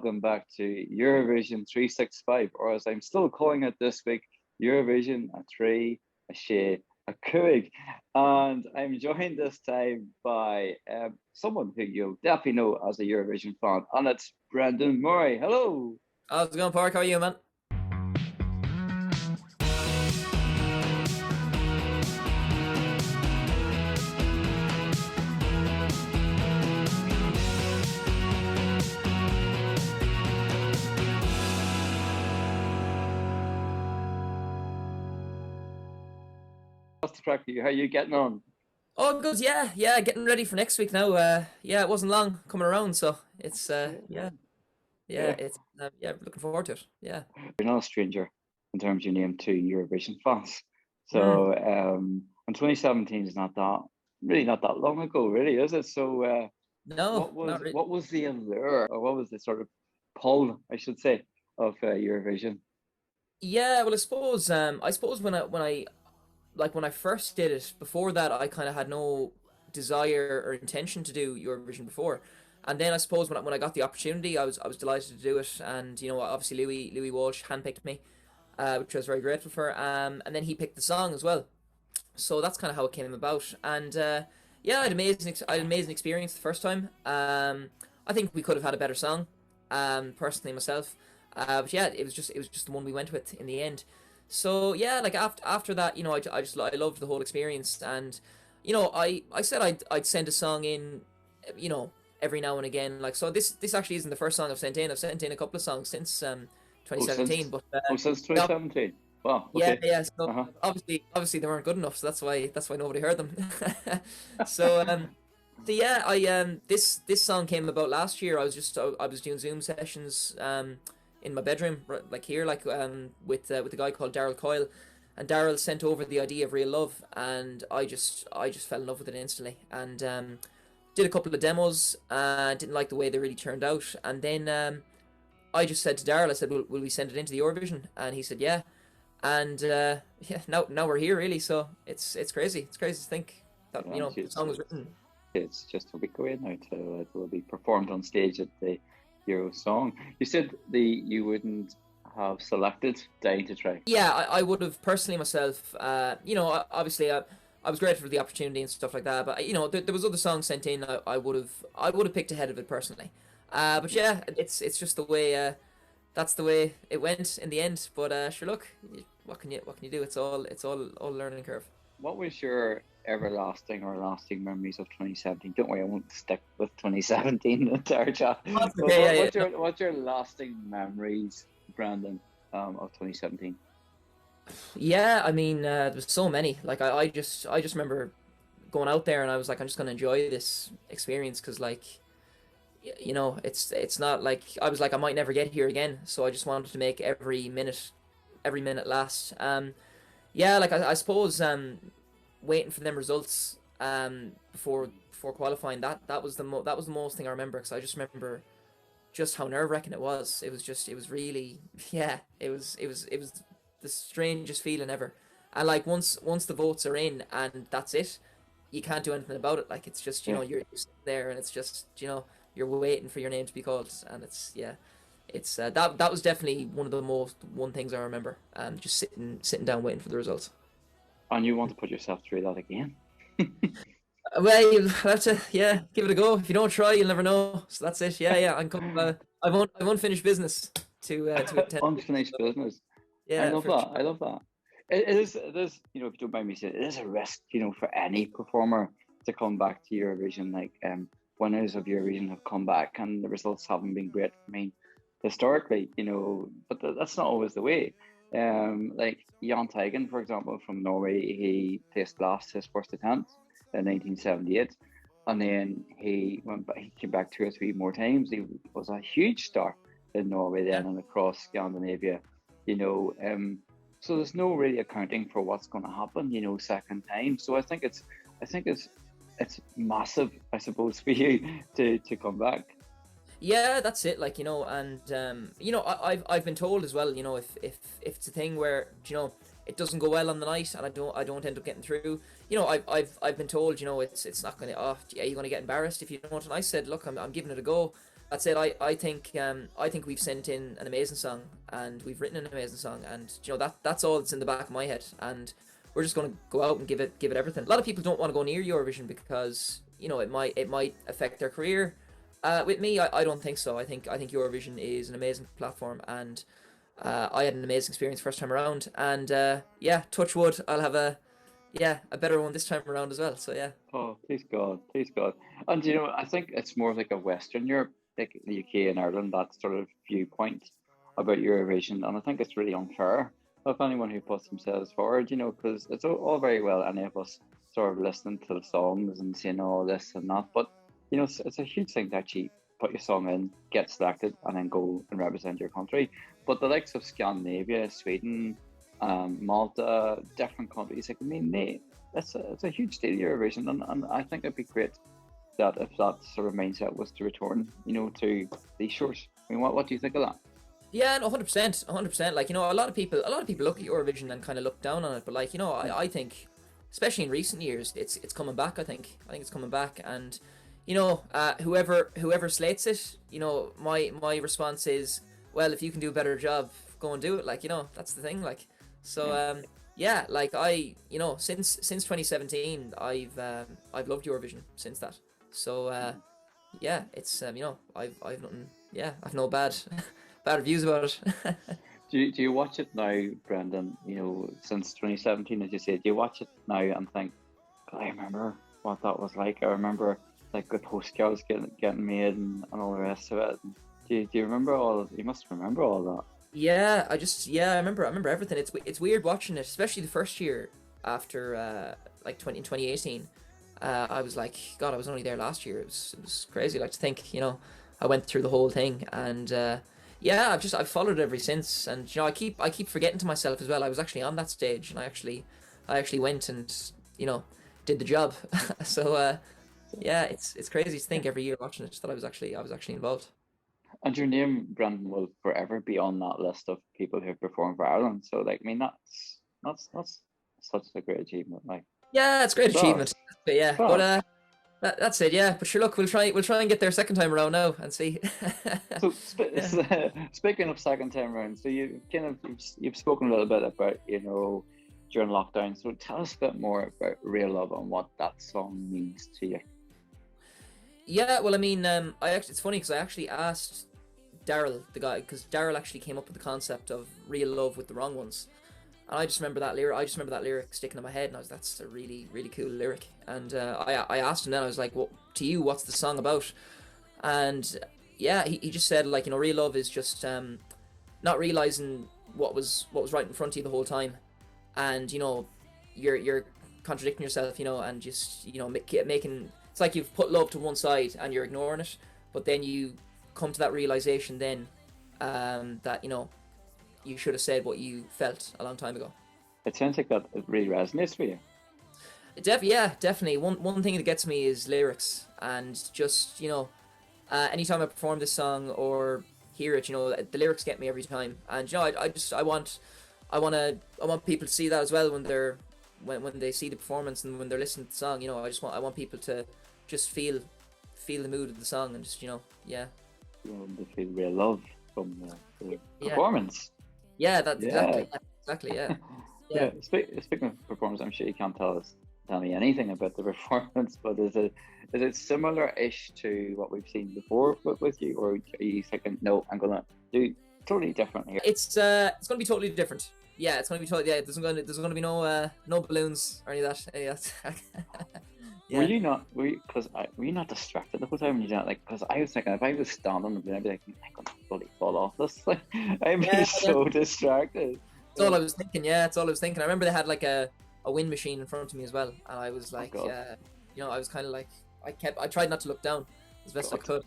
Welcome back to Eurovision 365, or as I'm still calling it this week, Eurovision a three, a she, a cuig. And I'm joined this time by someone who you'll definitely know as a Eurovision fan, and it's Brendan Murray. Hello. How's it going, Park? How are you, man? What's the crack with you? How are you getting on? Oh, good. Yeah. Getting ready for next week now. Yeah, it wasn't long coming around, so it's Yeah. yeah, looking forward to it. Yeah. You're not a stranger in terms of your name to Eurovision fans. Mm. So, and 2017 is not that long ago, really, is it? So, No, not really. what was the allure, or what was the sort of pull, I should say, of Eurovision? Yeah, well, I suppose when I first did it, before that, I kind of had no desire or intention to do Eurovision before. And then I suppose when I got the opportunity, I was delighted to do it. And obviously Louis Walsh handpicked me, which I was very grateful for. And then he picked the song as well. So that's kind of how it came about. And yeah, I had an amazing experience the first time. I think we could have had a better song, personally myself. But yeah, it was just the one we went with in the end. So yeah, like after that, I loved the whole experience, and I said I'd send a song in, you know, every now and again. Like, so this actually isn't the first song I've sent in. I've sent in a couple of songs since Oh, 2017, but since yeah, 2017. Wow. yeah, Okay. yeah. So Uh-huh. obviously they weren't good enough, so that's why nobody heard them. So yeah, I this song came about last year. I was doing Zoom sessions in my bedroom, like here, like with a guy called Daryl Coyle, and Daryl sent over the idea of Real Love, and I just fell in love with it instantly, and did a couple of demos. Didn't like the way they really turned out, and then I just said to Daryl, I said, will we send it into the Eurovision? And he said, yeah. And yeah, now we're here, really. So it's crazy. It's crazy to think that Yeah, the song was written. it's just a week away now till it will be performed on stage at the Eurosong. You said you wouldn't have selected Dying to Try. Yeah, I would have personally myself. Obviously, I was grateful for the opportunity and stuff like that. But there was other songs sent in. I would have picked ahead of it personally. But yeah, it's just the way. That's the way it went in the end. But sure, look, what can you do? It's all learning curve. What was your everlasting or lasting memories of 2017? Don't worry, I won't stick with 2017 the entire chat. That's But okay. Yeah, yeah. what's your lasting memories, Brandon, of 2017? Yeah, I mean, there was so many. Like I just remember going out there, and I was like, I'm just gonna enjoy this experience, because like it's not like I was like I might never get here again. So I just wanted to make every minute last. Yeah, like I suppose waiting for them results before qualifying, that was the most thing I remember, because I just remember just how nerve-wracking it was. It was really yeah, it was the strangest feeling ever. And like once the votes are in and that's it, you can't do anything about it. Like, it's just, Yeah. you're sitting there, and it's just, you're waiting for your name to be called, and it's yeah, it's that was definitely one things I remember. Just sitting down waiting for the results. And you want to put yourself through that again? Well, you'll have to, yeah, give it a go. If you don't try, you'll never know. So that's it. Yeah, yeah. I won't finish business to attend. Unfinished business. I Yeah, love for that. sure. I love that. It is, if you don't mind me saying, it is a risk, for any performer to come back to Eurovision. Like, winners of Eurovision have come back and the results haven't been great. I mean, historically, but that's not always the way. Like Jan Teigen, for example, from Norway, he placed last his first attempt in 1978, and then he went back, he came back two or three more times. He was a huge star in Norway Yeah. then and across Scandinavia, you know. So there's no really accounting for what's going to happen, second time. So I think it's massive, I suppose, for you to come back. Yeah, that's it. Like, and I've been told as well. If it's a thing where it doesn't go well on the night, and I don't end up getting through. I've been told, it's not gonna. Oh, yeah, you're gonna get embarrassed if you don't. And I said, look, I'm giving it a go. That's it. I think we've sent in an amazing song, and we've written an amazing song, and you know that's all that's in the back of my head, and we're just going to go out and give it everything. A lot of people don't want to go near Eurovision because you know it might affect their career. With me, I don't think so. I think Eurovision is an amazing platform, and I had an amazing experience first time around, and yeah, touch wood, I'll have a better one this time around as well. So yeah. Oh, please God, please God. And you know, I think it's more like a Western Europe, like the UK and Ireland, that sort of viewpoint about Eurovision, and I think it's really unfair of anyone who puts themselves forward, you know, because it's all very well any of us sort of listening to the songs and saying all this and that, but you know, it's a huge thing to actually put your song in, get selected, and then go and represent your country. But the likes of Scandinavia, Sweden, Malta, different countries, like I mean, it's a huge deal, Eurovision, and I think it'd be great that if that sort of mindset was to return, you know, to these shores. I mean, what do you think of that? Yeah, no, 100%, 100%. Like, you know, a lot of people look at Eurovision and kind of look down on it, but like, you know, I think, especially in recent years, it's coming back. I think it's coming back, and you know, whoever slates it, you know, my response is, well, if you can do a better job, go and do it. Like, you know, that's the thing. Like, so yeah, like you know, since 2017, I've loved Eurovision since that. So yeah, it's you know, I've nothing. Yeah, I've no bad bad reviews about it. Do you watch it now, Brendan? You know, since 2017, as you said, do you watch it now and think, God, I remember what that was like. I remember like the postcards getting made and all the rest of it. Do you remember all? You must remember all that. Yeah, I remember everything. It's weird watching it, especially the first year after like 2018. I was like, God, I was only there last year. It was crazy. Like to think, you know, I went through the whole thing, and yeah, I've followed it ever since. And you know, I keep forgetting to myself as well. I was actually on that stage, and I actually went and you know did the job. So yeah, it's crazy to think every year watching it that I was actually involved. And your name, Brendan, will forever be on that list of people who have performed for Ireland. So, like, I mean, that's such a great achievement. Like, Yeah, it's a great achievement. class, But yeah, but class. that's it. Yeah, but sure, look, we'll try and get there second time around now and see. So, Yeah. speaking of second time round, so you've spoken a little bit about, you know, during lockdown. So, tell us a bit more about Real Love and what that song means to you. Yeah, well, I mean, it's funny because I actually asked Daryl, the guy, because Daryl actually came up with the concept of real love with the wrong ones, and I just remember that lyric. I just remember that lyric sticking in my head, and I was, that's a really, really cool lyric. And I asked him then, I was like, "What to you? What's the song about?" And yeah, he just said like, you know, real love is just not realizing what was right in front of you the whole time, and you know, you're contradicting yourself, you know, and just you know making it's like you've put love to one side and you're ignoring it, but then you come to that realization then that you know you should have said what you felt a long time ago. It sounds like that it really resonates with you. Yeah, definitely. One thing that gets me is lyrics, and just you know, anytime I perform this song or hear it, you know, the lyrics get me every time. And you know, I want people to see that as well when when they see the performance and when they're listening to the song. You know, I want people to just feel the mood of the song and just you know, yeah, You know, to feel real love from the yeah, performance. yeah. That's Yeah, exactly, yeah, exactly, yeah, yeah. yeah. Speaking of performance, I'm sure you can't tell me anything about the performance, but is it similar-ish to what we've seen before with you, or are you thinking, no, I'm gonna do totally different here? It's gonna be totally different. Yeah, it's gonna be totally. Yeah, there's gonna be no balloons or any of that. Were Yeah. you not? Were you not distracted the whole time when you did that? Like, because I was thinking if I was standing, I'd be like, I'm gonna bloody fall off this. Like, I'd be Yeah, yeah. so distracted. That's all I was thinking. Yeah, that's all I was thinking. I remember they had like a wind machine in front of me as well, and I was Oh like, God, you know, I was kind of like, I tried not to look down as best I God. could,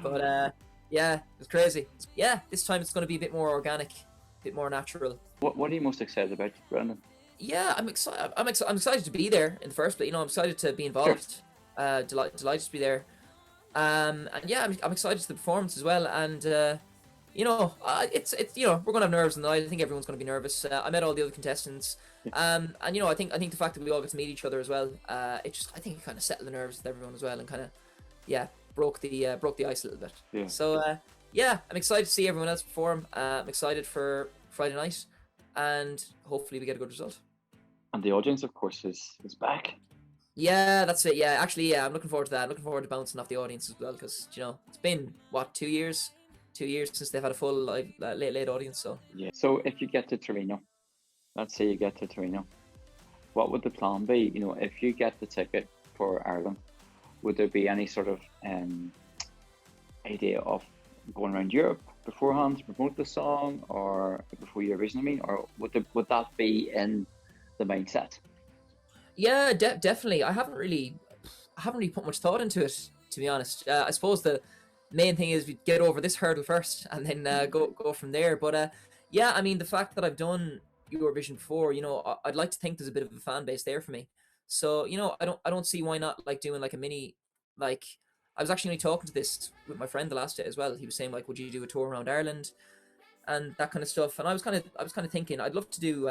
but yeah, it was crazy. Yeah, this time it's gonna be a bit more organic, a bit more natural. What are you most excited about, Brendan? Yeah, I'm excited. I'm excited to be there in the first place. You know, I'm excited to be Sure. involved. Delighted to be there. And yeah, I'm excited to the performance as well. And you know, it's you know we're gonna have nerves in the night. I think everyone's gonna be nervous. I met all the other contestants. Yeah. And you know, I think the fact that we all get to meet each other as well. It just I think it kind of settled the nerves with everyone as well, and kind of yeah broke the ice a little bit. Yeah. So yeah, I'm excited to see everyone else perform. I'm excited for Friday night, and hopefully we get a good result. And the audience, of course, is back. Yeah, that's it. Yeah, actually, yeah, I'm looking forward to that. I'm looking forward to bouncing off the audience as well, because it's been what 2 years, 2 years since they've had a full live late audience. So yeah. So if you get to Torino, let's say you get to Torino, what would the plan be? If you get the ticket for Ireland, would there be any sort of idea of going around Europe beforehand to promote the song, or before Eurovision? I mean, or would that be in the mindset? yeah, definitely. I haven't really put much thought into it, to be honest. I suppose the main thing is we get over this hurdle first, and then go from there. But yeah, I mean, the fact that I've done Eurovision before, I'd like to think there's a bit of a fan base there for me. So I don't see why not like doing like a mini, like I was actually only talking to this with my friend the last day as well. He was saying like, would you do a tour around Ireland and that kind of stuff? And I was kind of thinking I'd love to do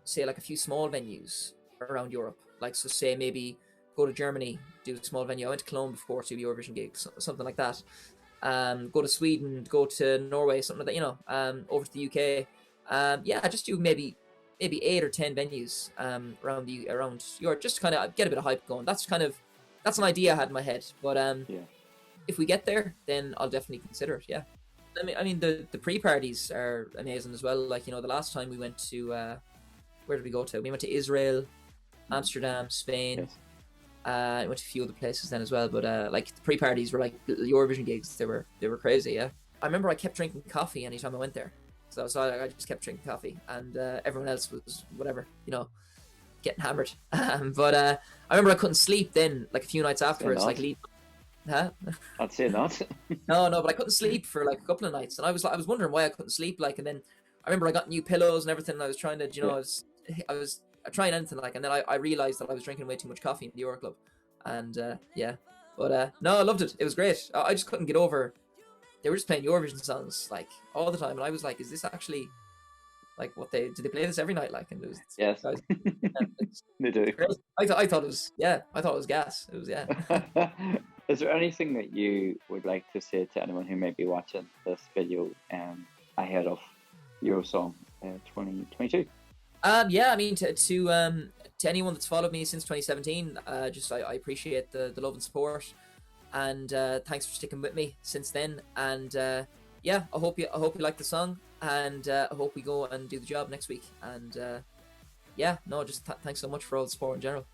say like a few small venues around Europe. Like, so say maybe go to Germany, do a small venue. I went to Cologne before to do Eurovision gigs, something like that. Go to Sweden, go to Norway, something like that. Over to the UK. Yeah, just do maybe 8 or 10 venues around Europe, just to kind of get a bit of hype going. That's an idea I had in my head. But Yeah. if we get there, then I'll definitely consider it. Yeah. I mean the pre-parties are amazing as well. Like, the last time we went to where did we go to? We went to Israel, Amsterdam, Spain. Yes. I went to a few other places then as well. But like the pre-parties were like Eurovision gigs. They were crazy. Yeah. I remember I kept drinking coffee anytime I went there. So I just kept drinking coffee, and everyone else was whatever, getting hammered. But I remember I couldn't sleep then, like a few nights afterwards, like huh? I'd say not. No, but I couldn't sleep for like a couple of nights, and I was wondering why I couldn't sleep. Like, and then I remember I got new pillows and everything. And I was trying to, I was trying anything like, and then I realized that I was drinking way too much coffee in the Euro Club, and yeah. But no, I loved it. It was great. I just couldn't get over. They were just playing Eurovision songs like all the time, and I was like, "Is this actually like what do they play this every night?" Like, and it was Yes, they do. I thought it was I thought it was gas. It was Is there anything that you would like to say to anyone who may be watching this video ahead of Eurosong 2022? Yeah, I mean to anyone that's followed me since 2017, I appreciate the love and support. And thanks for sticking with me since then. And yeah, I hope you like the song, and I hope we go and do the job next week. And yeah, no, just thanks so much for all the support in general.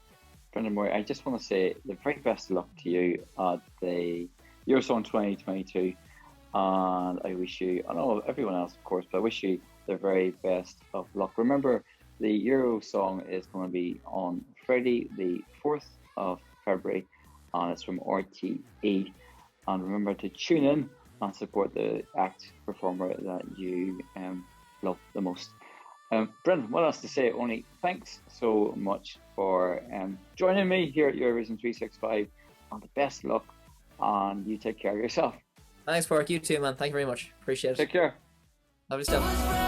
Brendan Moore, I just want to say the very best of luck to you at the Eurosong 2022, and I wish you, and all everyone else, of course, but I wish you the very best of luck. Remember, the Eurosong is going to be on Friday, the 4th of February. And it's from RTE. And remember to tune in and support the act performer that you love the most. Brendan, what else to say? Only thanks so much for joining me here at Eurovision 365. And the best of luck, and you take care of yourself. Thanks, Park. You too, man. Thank you very much. Appreciate it. Take care. Love your stuff.